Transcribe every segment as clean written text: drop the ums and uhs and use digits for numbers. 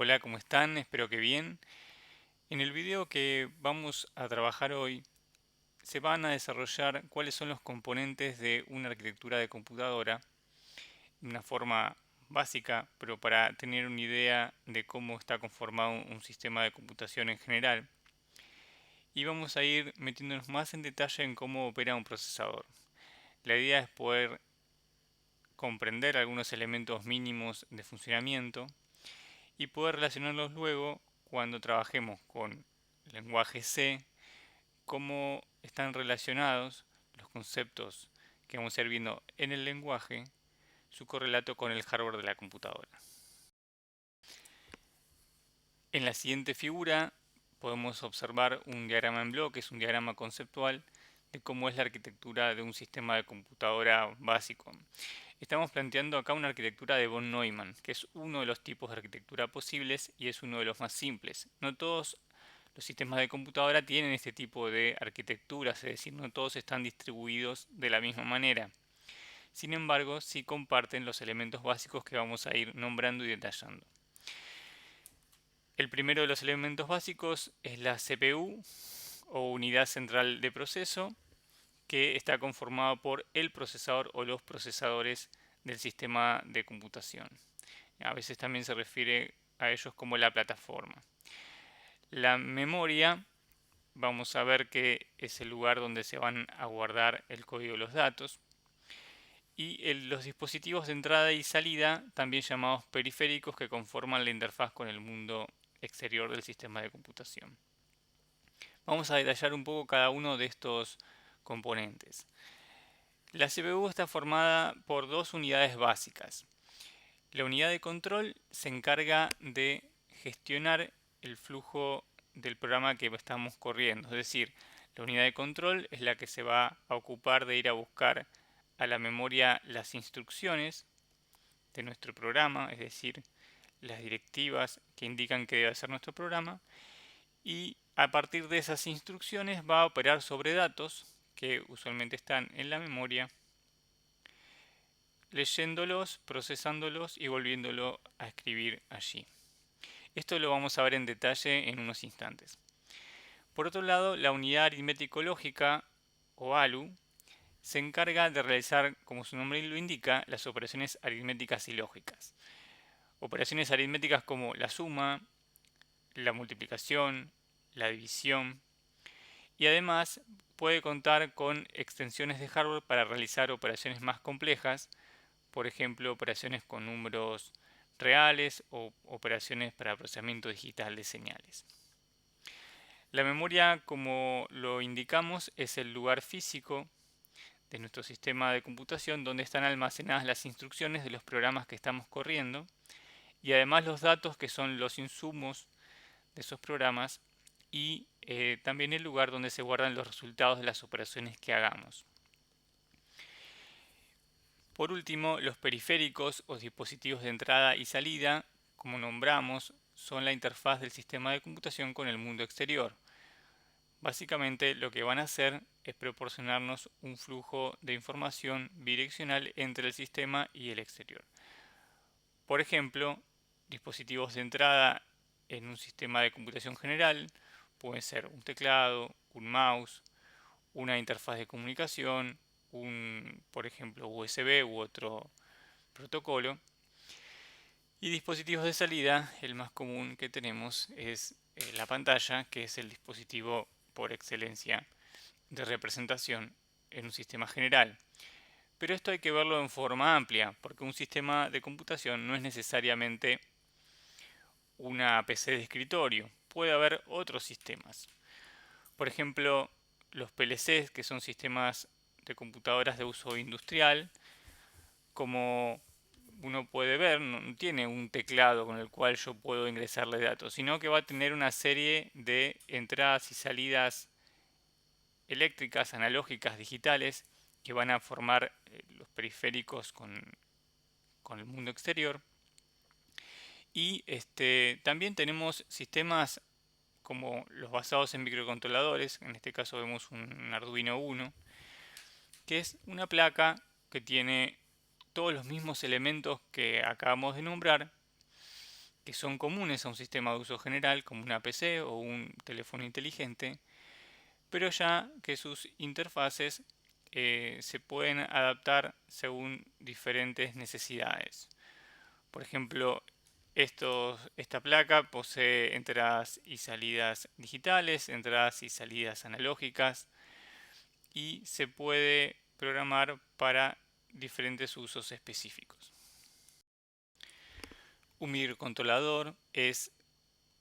Hola, ¿cómo están? Espero que bien. En el video que vamos a trabajar hoy se van a desarrollar cuáles son los componentes de una arquitectura de computadora de una forma básica, pero para tener una idea de cómo está conformado un sistema de computación en general. Y vamos a ir metiéndonos más en detalle en cómo opera un procesador. La idea es poder comprender algunos elementos mínimos de funcionamiento y poder relacionarlos luego cuando trabajemos con lenguaje C, cómo están relacionados los conceptos que vamos a ir viendo en el lenguaje, su correlato con el hardware de la computadora. En la siguiente figura podemos observar un diagrama en bloques, un diagrama conceptual de cómo es la arquitectura de un sistema de computadora básico. Estamos planteando acá una arquitectura de von Neumann, que es uno de los tipos de arquitectura posibles y es uno de los más simples. No todos los sistemas de computadora tienen este tipo de arquitecturas, es decir, no todos están distribuidos de la misma manera. Sin embargo, sí comparten los elementos básicos que vamos a ir nombrando y detallando. El primero de los elementos básicos es la CPU o unidad central de proceso, que está conformado por el procesador o los procesadores del sistema de computación. A veces también se refiere a ellos como la plataforma. La memoria, vamos a ver que es el lugar donde se van a guardar el código de los datos. Y los dispositivos de entrada y salida, también llamados periféricos, que conforman la interfaz con el mundo exterior del sistema de computación. Vamos a detallar un poco cada uno de estos componentes. La CPU está formada por dos unidades básicas. La unidad de control se encarga de gestionar el flujo del programa que estamos corriendo. Es decir, la unidad de control es la que se va a ocupar de ir a buscar a la memoria las instrucciones de nuestro programa, es decir, las directivas que indican que debe hacer nuestro programa, y a partir de esas instrucciones va a operar sobre datos que usualmente están en la memoria, leyéndolos, procesándolos y volviéndolo a escribir allí. Esto lo vamos a ver en detalle en unos instantes. Por otro lado, la unidad aritmético-lógica o ALU se encarga de realizar, como su nombre lo indica, las operaciones aritméticas y lógicas. Operaciones aritméticas como la suma, la multiplicación, la división, y además puede contar con extensiones de hardware para realizar operaciones más complejas, por ejemplo operaciones con números reales o operaciones para procesamiento digital de señales. La memoria, como lo indicamos, es el lugar físico de nuestro sistema de computación donde están almacenadas las instrucciones de los programas que estamos corriendo y además los datos que son los insumos de esos programas y también el lugar donde se guardan los resultados de las operaciones que hagamos. Por último, los periféricos o dispositivos de entrada y salida, como nombramos, son la interfaz del sistema de computación con el mundo exterior. Básicamente lo que van a hacer es proporcionarnos un flujo de información bidireccional entre el sistema y el exterior. Por ejemplo, dispositivos de entrada en un sistema de computación general pueden ser un teclado, un mouse, una interfaz de comunicación, por ejemplo, USB u otro protocolo. Y dispositivos de salida, el más común que tenemos es la pantalla, que es el dispositivo por excelencia de representación en un sistema general. Pero esto hay que verlo en forma amplia, porque un sistema de computación no es necesariamente una PC de escritorio. Puede haber otros sistemas. Por ejemplo, los PLCs, que son sistemas de computadoras de uso industrial, como uno puede ver, no tiene un teclado con el cual yo puedo ingresarle datos, sino que va a tener una serie de entradas y salidas eléctricas, analógicas, digitales, que van a formar los periféricos con el mundo exterior. Y también tenemos sistemas como los basados en microcontroladores, en este caso vemos un Arduino Uno, que es una placa que tiene todos los mismos elementos que acabamos de nombrar, que son comunes a un sistema de uso general como una PC o un teléfono inteligente, pero ya que sus interfaces se pueden adaptar según diferentes necesidades. Por ejemplo, esta placa posee entradas y salidas digitales, entradas y salidas analógicas y se puede programar para diferentes usos específicos. Un microcontrolador es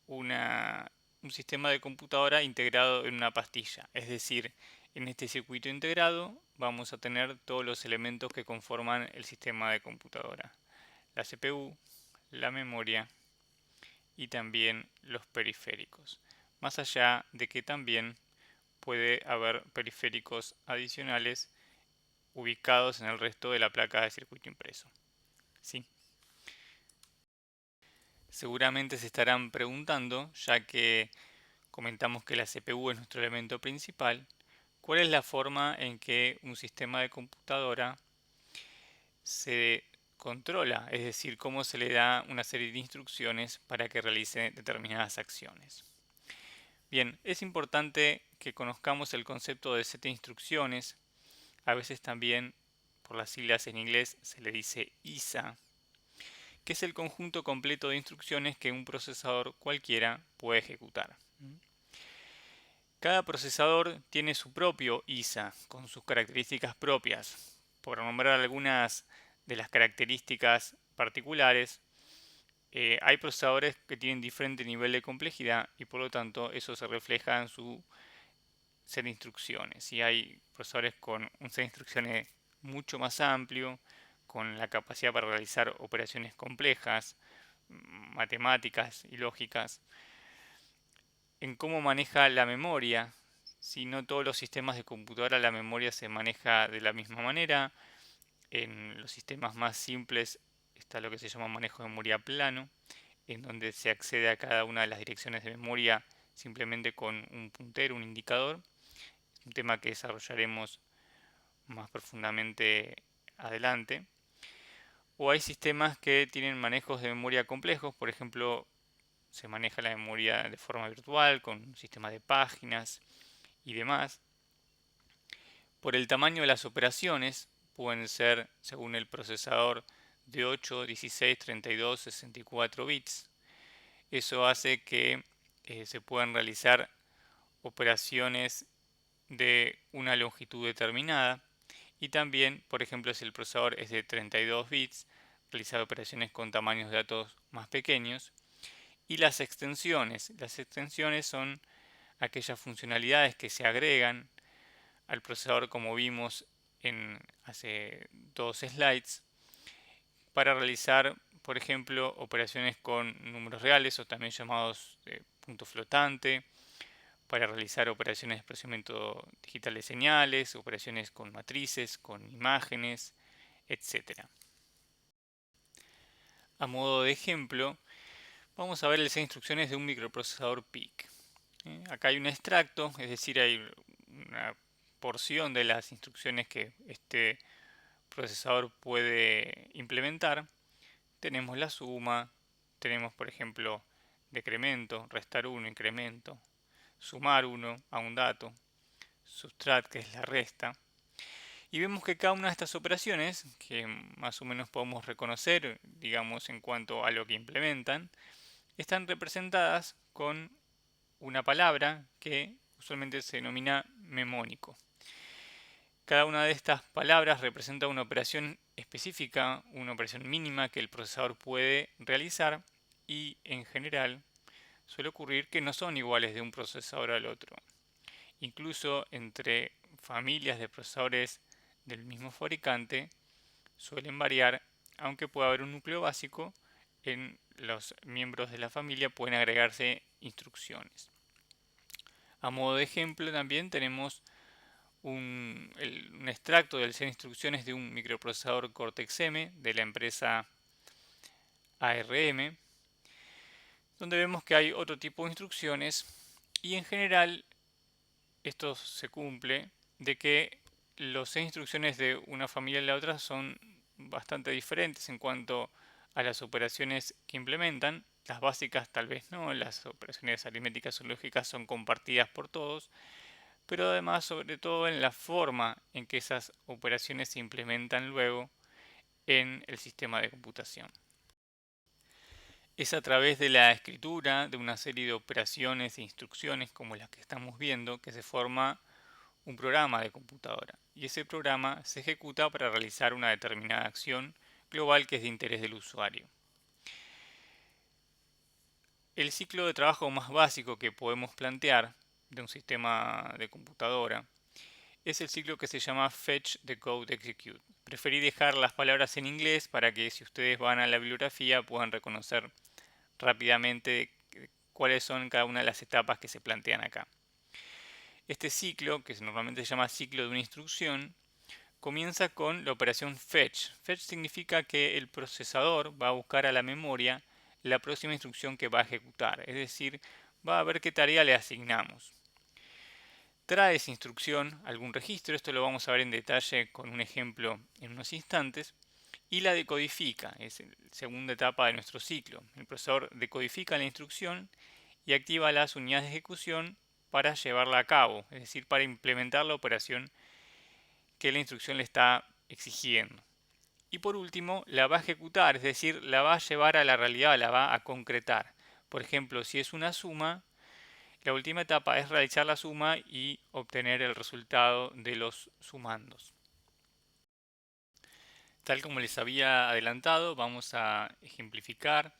un sistema de computadora integrado en una pastilla, es decir, en este circuito integrado vamos a tener todos los elementos que conforman el sistema de computadora: la CPU, la memoria y también los periféricos. Más allá de que también puede haber periféricos adicionales ubicados en el resto de la placa de circuito impreso. ¿Sí? Seguramente se estarán preguntando, ya que comentamos que la CPU es nuestro elemento principal, ¿cuál es la forma en que un sistema de computadora se controla? Es decir, cómo se le da una serie de instrucciones para que realice determinadas acciones. Bien, es importante que conozcamos el concepto de set de instrucciones. A veces también por las siglas en inglés se le dice ISA, que es el conjunto completo de instrucciones que un procesador cualquiera puede ejecutar. Cada procesador tiene su propio ISA, con sus características propias. Por nombrar algunas de las características particulares, hay procesadores que tienen diferente nivel de complejidad y por lo tanto eso se refleja en su set de instrucciones. Y hay procesadores con un set de instrucciones mucho más amplio, con la capacidad para realizar operaciones complejas, matemáticas y lógicas. En cómo maneja la memoria, si no todos los sistemas de computadora la memoria se maneja de la misma manera. En los sistemas más simples está lo que se llama manejo de memoria plano, en donde se accede a cada una de las direcciones de memoria simplemente con un puntero, un indicador, un tema que desarrollaremos más profundamente adelante. O hay sistemas que tienen manejos de memoria complejos, por ejemplo, se maneja la memoria de forma virtual con un sistema de páginas y demás. Por el tamaño de las operaciones, pueden ser, según el procesador, de 8, 16, 32, 64 bits. Eso hace que se puedan realizar operaciones de una longitud determinada. Y también, por ejemplo, si el procesador es de 32 bits, realizar operaciones con tamaños de datos más pequeños. Y las extensiones. Las extensiones son aquellas funcionalidades que se agregan al procesador, como vimos en hace dos slides, para realizar, por ejemplo, operaciones con números reales o también llamados punto flotante, para realizar operaciones de procesamiento digital de señales, operaciones con matrices, con imágenes, etc. A modo de ejemplo, vamos a ver el set de instrucciones de un microprocesador PIC. Acá hay un extracto, es decir, hay una porción de las instrucciones que este procesador puede implementar. Tenemos la suma, tenemos por ejemplo decremento, restar 1, incremento, sumar 1 a un dato, subtract, que es la resta. Y vemos que cada una de estas operaciones, que más o menos podemos reconocer, digamos, en cuanto a lo que implementan, están representadas con una palabra que usualmente se denomina memónico. Cada una de estas palabras representa una operación específica, una operación mínima que el procesador puede realizar, y en general suele ocurrir que no son iguales de un procesador al otro. Incluso entre familias de procesadores del mismo fabricante suelen variar, aunque pueda haber un núcleo básico. En los miembros de la familia pueden agregarse instrucciones. A modo de ejemplo también tenemos un extracto del set de instrucciones de un microprocesador Cortex-M de la empresa ARM, donde vemos que hay otro tipo de instrucciones y en general esto se cumple de que los set de instrucciones de una familia y la otra son bastante diferentes en cuanto a las operaciones que implementan. las básicas tal vez no, las operaciones aritméticas o lógicas son compartidas por todos, pero además sobre todo en la forma en que esas operaciones se implementan luego en el sistema de computación. Es a través de la escritura de una serie de operaciones e instrucciones como las que estamos viendo que se forma un programa de computadora, y ese programa se ejecuta para realizar una determinada acción global que es de interés del usuario. El ciclo de trabajo más básico que podemos plantear de un sistema de computadora es el ciclo que se llama Fetch, Decode, Execute. Preferí dejar las palabras en inglés para que si ustedes van a la bibliografía puedan reconocer rápidamente cuáles son cada una de las etapas que se plantean acá. Este ciclo, que normalmente se llama ciclo de una instrucción, comienza con la operación fetch. Fetch significa que el procesador va a buscar a la memoria la próxima instrucción que va a ejecutar, es decir, va a ver qué tarea le asignamos. Trae esa instrucción algún registro, esto lo vamos a ver en detalle con un ejemplo en unos instantes, y la decodifica, es la segunda etapa de nuestro ciclo. El procesador decodifica la instrucción y activa las unidades de ejecución para llevarla a cabo, es decir, para implementar la operación que la instrucción le está exigiendo. Y por último, la va a ejecutar, es decir, la va a llevar a la realidad, la va a concretar. Por ejemplo, si es una suma, la última etapa es realizar la suma y obtener el resultado de los sumandos. Tal como les había adelantado, vamos a ejemplificar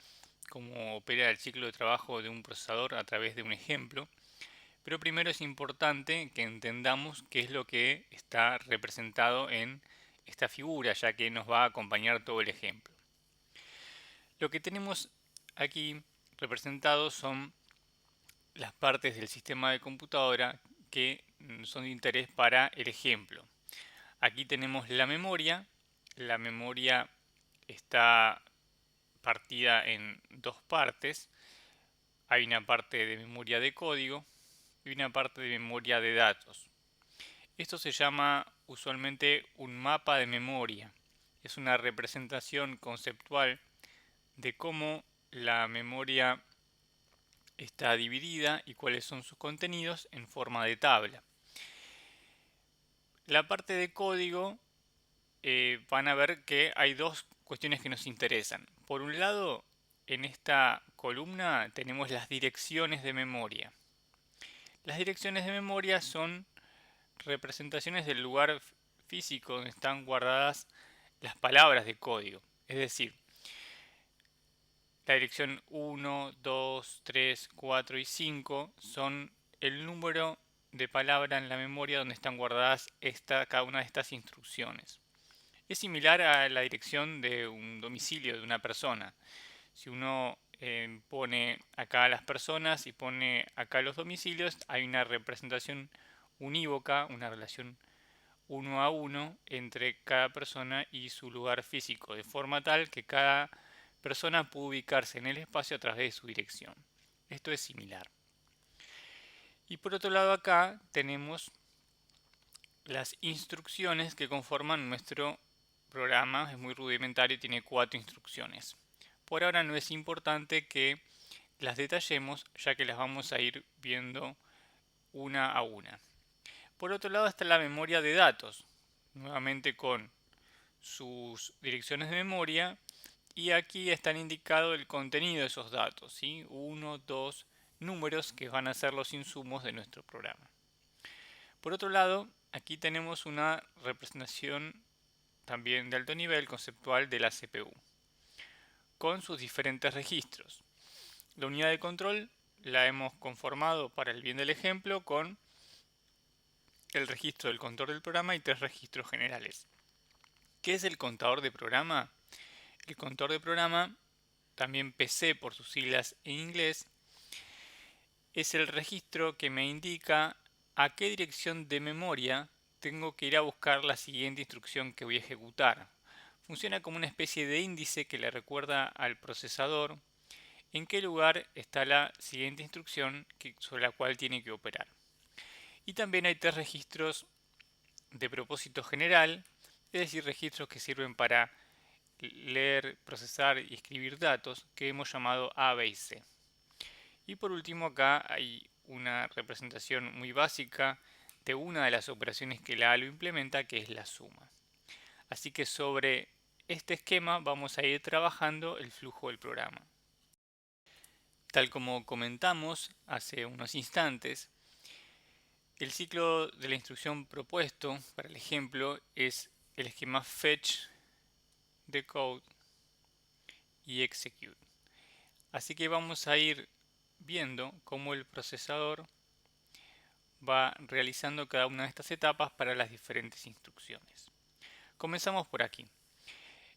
cómo opera el ciclo de trabajo de un procesador a través de un ejemplo. Pero primero es importante que entendamos qué es lo que está representado en esta figura, ya que nos va a acompañar todo el ejemplo. Lo que tenemos aquí representados son las partes del sistema de computadora que son de interés para el ejemplo. Aquí tenemos la memoria. La memoria está partida en dos partes. Hay una parte de memoria de código y una parte de memoria de datos. Esto se llama usualmente un mapa de memoria. Es una representación conceptual de cómo la memoria está dividida y cuáles son sus contenidos en forma de tabla. La parte de código van a ver que hay dos cuestiones que nos interesan. Por un lado, en esta columna tenemos las direcciones de memoria. Las direcciones de memoria son representaciones del lugar físico donde están guardadas las palabras de código. Es decir, la dirección 1, 2, 3, 4 y 5 son el número de palabras en la memoria donde están guardadas cada una de estas instrucciones. Es similar a la dirección de un domicilio de una persona. Si uno pone acá las personas y pone acá los domicilios, hay una representación unívoca, una relación uno a uno entre cada persona y su lugar físico, de forma tal que cada persona puede ubicarse en el espacio a través de su dirección. Esto es similar. Y por otro lado acá tenemos las instrucciones que conforman nuestro programa. Es muy rudimentario y tiene 4 instrucciones. Por ahora no es importante que las detallemos, ya que las vamos a ir viendo una a una. Por otro lado está la memoria de datos, nuevamente con sus direcciones de memoria, y aquí están indicado el contenido de esos datos, ¿sí? 1, 2 números que van a ser los insumos de nuestro programa. Por otro lado, aquí tenemos una representación también de alto nivel conceptual de la CPU, con sus diferentes registros. La unidad de control la hemos conformado para el bien del ejemplo con el registro del contador del programa y 3 registros generales. ¿Qué es el contador de programa? El contador de programa, también PC por sus siglas en inglés, es el registro que me indica a qué dirección de memoria tengo que ir a buscar la siguiente instrucción que voy a ejecutar. Funciona como una especie de índice que le recuerda al procesador en qué lugar está la siguiente instrucción sobre la cual tiene que operar. Y también hay 3 registros de propósito general, es decir, registros que sirven para leer, procesar y escribir datos que hemos llamado A, B y C. Y por último acá hay una representación muy básica de una de las operaciones que la A lo implementa, que es la suma. Así que sobre este esquema vamos a ir trabajando el flujo del programa. Tal como comentamos hace unos instantes, el ciclo de la instrucción propuesto para el ejemplo es el esquema fetch, decode y execute. Así que vamos a ir viendo cómo el procesador va realizando cada una de estas etapas para las diferentes instrucciones. Comenzamos por aquí.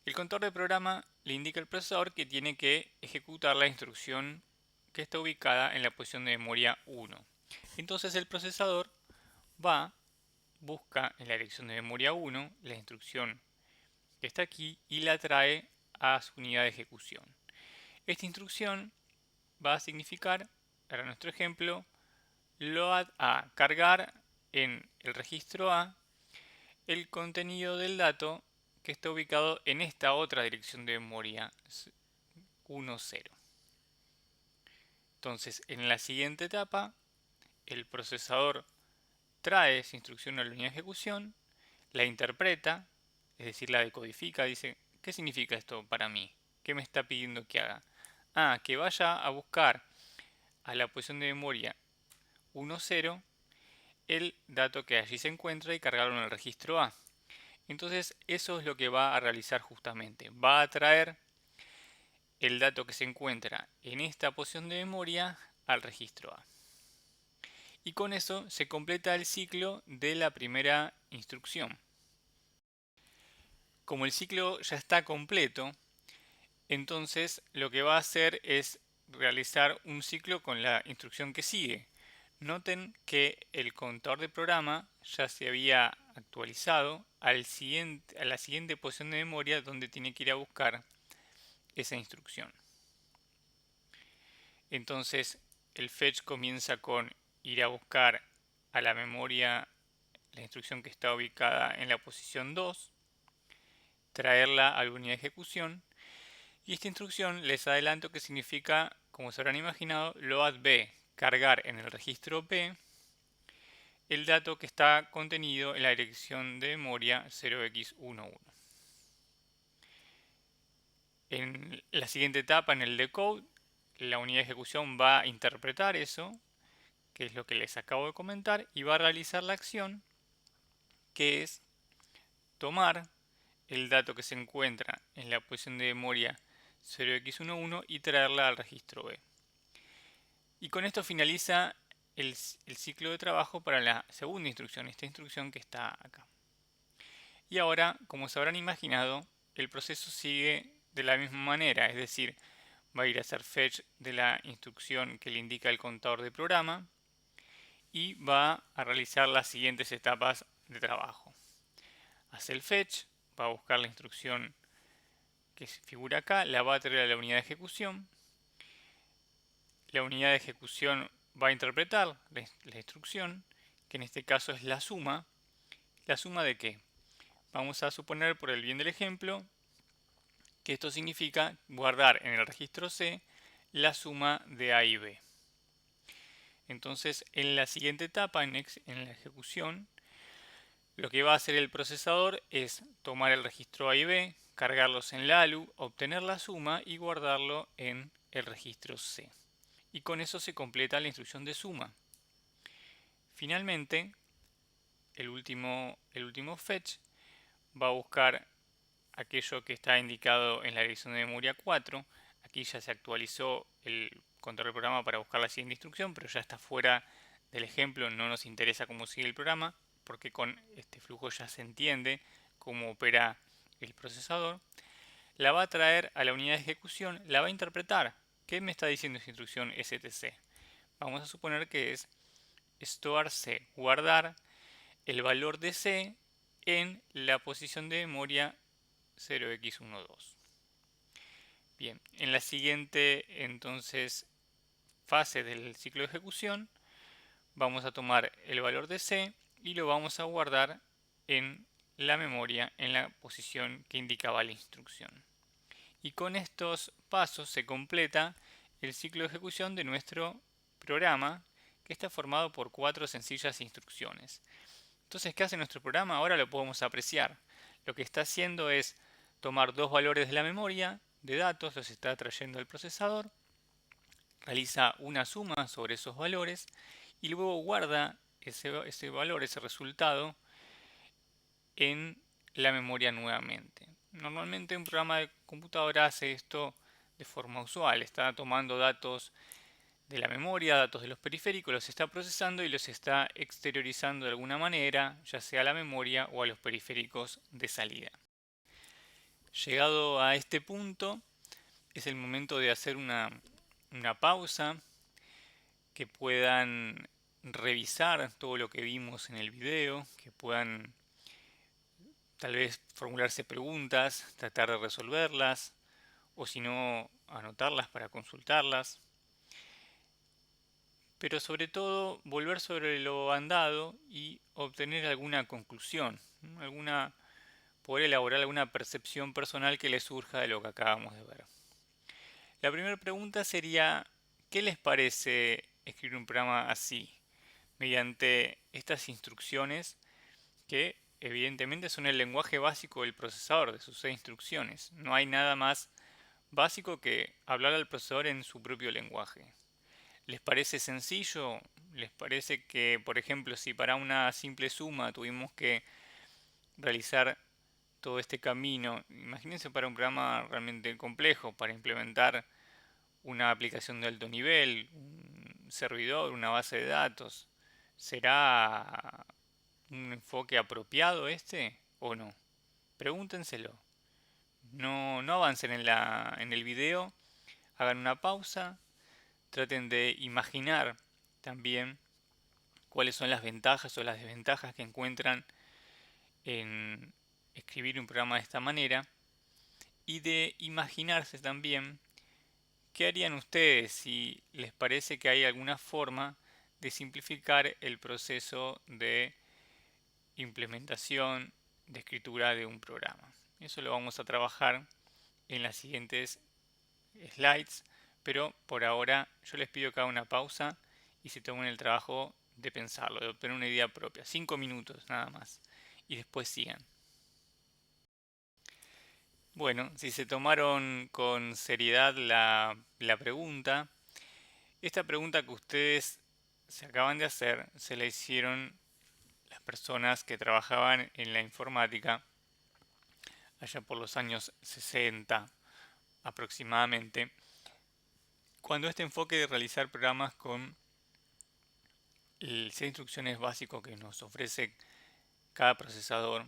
El contador de programa le indica al procesador que tiene que ejecutar la instrucción que está ubicada en la posición de memoria 1. Entonces el procesador va, busca en la dirección de memoria 1 la instrucción que está aquí y la trae a su unidad de ejecución. Esta instrucción va a significar, para nuestro ejemplo, load a, cargar en el registro A el contenido del dato que está ubicado en esta otra dirección de memoria 1.0. Entonces, en la siguiente etapa, el procesador trae esa instrucción a la unidad de ejecución, la interpreta, es decir, la decodifica, dice, ¿qué significa esto para mí? ¿Qué me está pidiendo que haga? Ah, que vaya a buscar a la posición de memoria 1.0 el dato que allí se encuentra y cargarlo en el registro A. Entonces eso es lo que va a realizar justamente. Va a traer el dato que se encuentra en esta posición de memoria al registro A. Y con eso se completa el ciclo de la primera instrucción. Como el ciclo ya está completo, entonces lo que va a hacer es realizar un ciclo con la instrucción que sigue. Noten que el contador de programa ya se había actualizado a la siguiente posición de memoria donde tiene que ir a buscar esa instrucción. Entonces el fetch comienza con ir a buscar a la memoria la instrucción que está ubicada en la posición 2, traerla a la unidad de ejecución, y esta instrucción les adelanto que significa, como se habrán imaginado, load B, cargar en el registro B el dato que está contenido en la dirección de memoria 0x11. En la siguiente etapa, en el decode, la unidad de ejecución va a interpretar eso, que es lo que les acabo de comentar, y va a realizar la acción que es tomar el dato que se encuentra en la posición de memoria 0x11 y traerla al registro B. Y con esto finaliza el ciclo de trabajo para la segunda instrucción, esta instrucción que está acá. Y ahora, como se habrán imaginado, el proceso sigue de la misma manera, es decir, va a ir a hacer fetch de la instrucción que le indica el contador de programa y va a realizar las siguientes etapas de trabajo. Hace el fetch, va a buscar la instrucción que figura acá, la va a traer a la unidad de ejecución. La unidad de ejecución va a interpretar la instrucción, que en este caso es la suma. ¿La suma de qué? Vamos a suponer, por el bien del ejemplo, que esto significa guardar en el registro C la suma de A y B. Entonces, en la siguiente etapa, en la ejecución, lo que va a hacer el procesador es tomar el registro A y B, cargarlos en la ALU, obtener la suma y guardarlo en el registro C. Y con eso se completa la instrucción de suma. Finalmente, el último fetch va a buscar aquello que está indicado en la dirección de memoria 4. Aquí ya se actualizó el control del programa para buscar la siguiente instrucción, pero ya está fuera del ejemplo, no nos interesa cómo sigue el programa, porque con este flujo ya se entiende cómo opera el procesador. La va a traer a la unidad de ejecución, la va a interpretar. ¿Qué me está diciendo esta instrucción stc? Vamos a suponer que es store C, guardar el valor de C en la posición de memoria 0x12. Bien, en la siguiente entonces fase del ciclo de ejecución vamos a tomar el valor de C y lo vamos a guardar en la memoria en la posición que indicaba la instrucción. Y con estos pasos se completa el ciclo de ejecución de nuestro programa, que está formado por 4 sencillas instrucciones. Entonces, ¿qué hace nuestro programa? Ahora lo podemos apreciar. Lo que está haciendo es tomar dos valores de la memoria de datos, los está trayendo al procesador, realiza una suma sobre esos valores y luego guarda ese valor, ese resultado, en la memoria nuevamente. Normalmente un programa de computadora hace esto de forma usual, está tomando datos de la memoria, datos de los periféricos, los está procesando y los está exteriorizando de alguna manera, ya sea a la memoria o a los periféricos de salida. Llegado a este punto, es el momento de hacer una pausa, que puedan revisar todo lo que vimos en el video, que puedan tal vez formularse preguntas, tratar de resolverlas, o si no, anotarlas para consultarlas. Pero sobre todo, volver sobre lo andado y obtener alguna conclusión, ¿no? Poder elaborar alguna percepción personal que les surja de lo que acabamos de ver. La primera pregunta sería, ¿qué les parece escribir un programa así, mediante estas instrucciones que evidentemente son el lenguaje básico del procesador, de sus 6 instrucciones? No hay nada más básico que hablar al procesador en su propio lenguaje. ¿Les parece sencillo? ¿Les parece que, por ejemplo, si para una simple suma tuvimos que realizar todo este camino, imagínense para un programa realmente complejo, para implementar una aplicación de alto nivel, un servidor, una base de datos, ¿será un enfoque apropiado este o no? Pregúntenselo. No avancen en el video, hagan una pausa, traten de imaginar también cuáles son las ventajas o las desventajas que encuentran en escribir un programa de esta manera y de imaginarse también qué harían ustedes si les parece que hay alguna forma de simplificar el proceso de implementación, de escritura de un programa. Eso lo vamos a trabajar en las siguientes slides, pero por ahora yo les pido que hagan una pausa y se tomen el trabajo de pensarlo, de obtener una idea propia. 5 minutos nada más. Y después sigan. Bueno, si se tomaron con seriedad la pregunta, esta pregunta que ustedes se acaban de hacer, se la hicieron las personas que trabajaban en la informática allá por los años 60 aproximadamente, cuando este enfoque de realizar programas con el set de instrucciones básico que nos ofrece cada procesador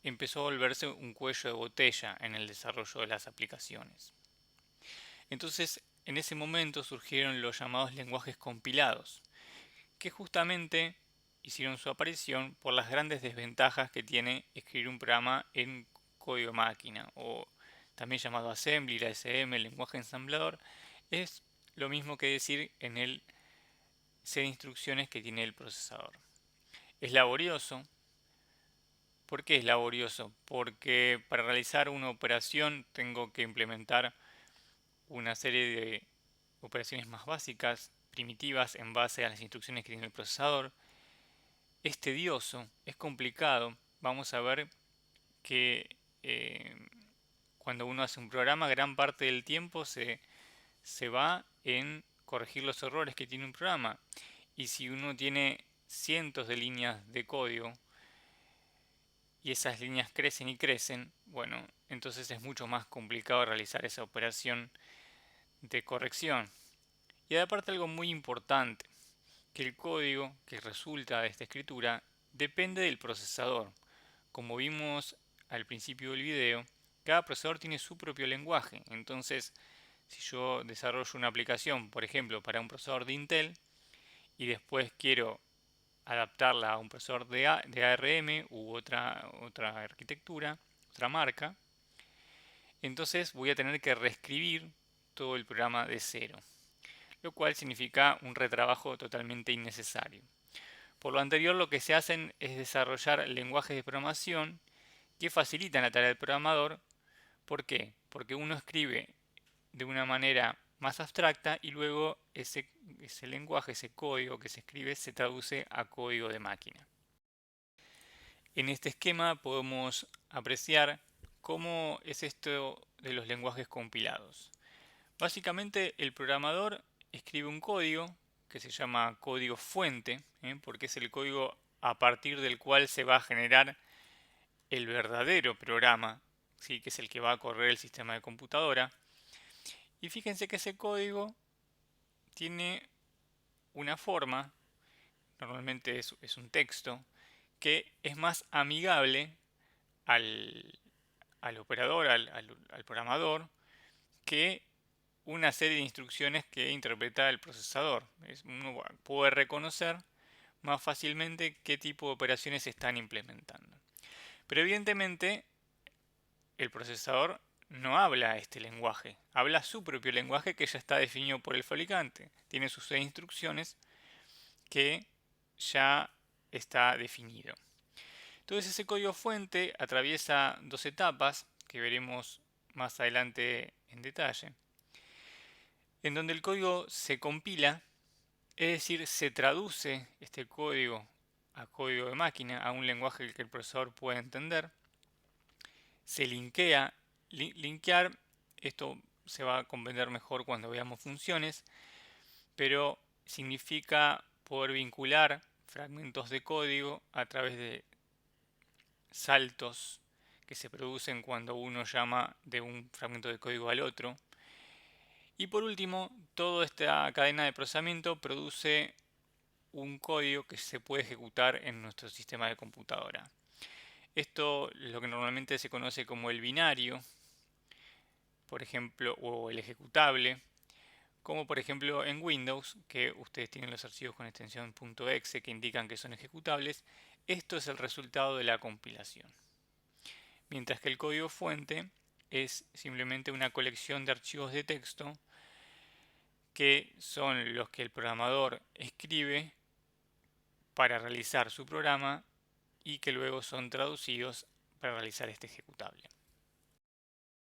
empezó a volverse un cuello de botella en el desarrollo de las aplicaciones. Entonces, en ese momento surgieron los llamados lenguajes compilados, que justamente hicieron su aparición por las grandes desventajas que tiene escribir un programa en código máquina, o también llamado assembly, la SM, el lenguaje ensamblador. Es lo mismo que decir en el set de instrucciones que tiene el procesador. Es laborioso. ¿Por qué es laborioso? Porque para realizar una operación tengo que implementar una serie de operaciones más básicas, primitivas, en base a las instrucciones que tiene el procesador. Es tedioso, es complicado. Vamos a ver que eh, cuando uno hace un programa, gran parte del tiempo se va en corregir los errores que tiene un programa. Y si uno tiene cientos de líneas de código y esas líneas crecen y crecen, bueno, entonces es mucho más complicado realizar esa operación de corrección. Y aparte algo muy importante, que el código que resulta de esta escritura depende del procesador. Como vimos al principio del video, cada procesador tiene su propio lenguaje. Entonces, si yo desarrollo una aplicación, por ejemplo, para un procesador de Intel, y después quiero adaptarla a un procesador de ARM u otra arquitectura, otra marca, entonces voy a tener que reescribir todo el programa de cero, lo cual significa un retrabajo totalmente innecesario. Por lo anterior, lo que se hacen es desarrollar lenguajes de programación que facilitan la tarea del programador. ¿Por qué? porque uno escribe de una manera más abstracta y luego ese lenguaje, ese código que se escribe se traduce a código de máquina. En este esquema podemos apreciar cómo es esto de los lenguajes compilados. Básicamente el programador escribe un código que se llama código fuente, porque es el código a partir del cual se va a generar el verdadero programa, ¿sí? Que es el que va a correr el sistema de computadora. Y fíjense que ese código tiene una forma, normalmente es un texto, que es más amigable al operador, al programador, que una serie de instrucciones que interpreta el procesador. Uno puede reconocer más fácilmente qué tipo de operaciones se están implementando. Pero evidentemente el procesador no habla este lenguaje, habla su propio lenguaje que ya está definido por el fabricante. Tiene sus instrucciones que ya está definido. Entonces ese código fuente atraviesa dos etapas que veremos más adelante en detalle, en donde el código se compila, es decir, se traduce este código a código de máquina, a un lenguaje que el procesador puede entender, se linkea, linkear, esto se va a comprender mejor cuando veamos funciones, pero significa poder vincular fragmentos de código a través de saltos que se producen cuando uno llama de un fragmento de código al otro. Y por último, toda esta cadena de procesamiento produce un código que se puede ejecutar en nuestro sistema de computadora. Esto es lo que normalmente se conoce como el binario, por ejemplo, o el ejecutable, como por ejemplo en Windows, que ustedes tienen los archivos con extensión .exe que indican que son ejecutables. Esto es el resultado de la compilación. Mientras que el código fuente es simplemente una colección de archivos de texto que son los que el programador escribe para realizar su programa y que luego son traducidos para realizar este ejecutable.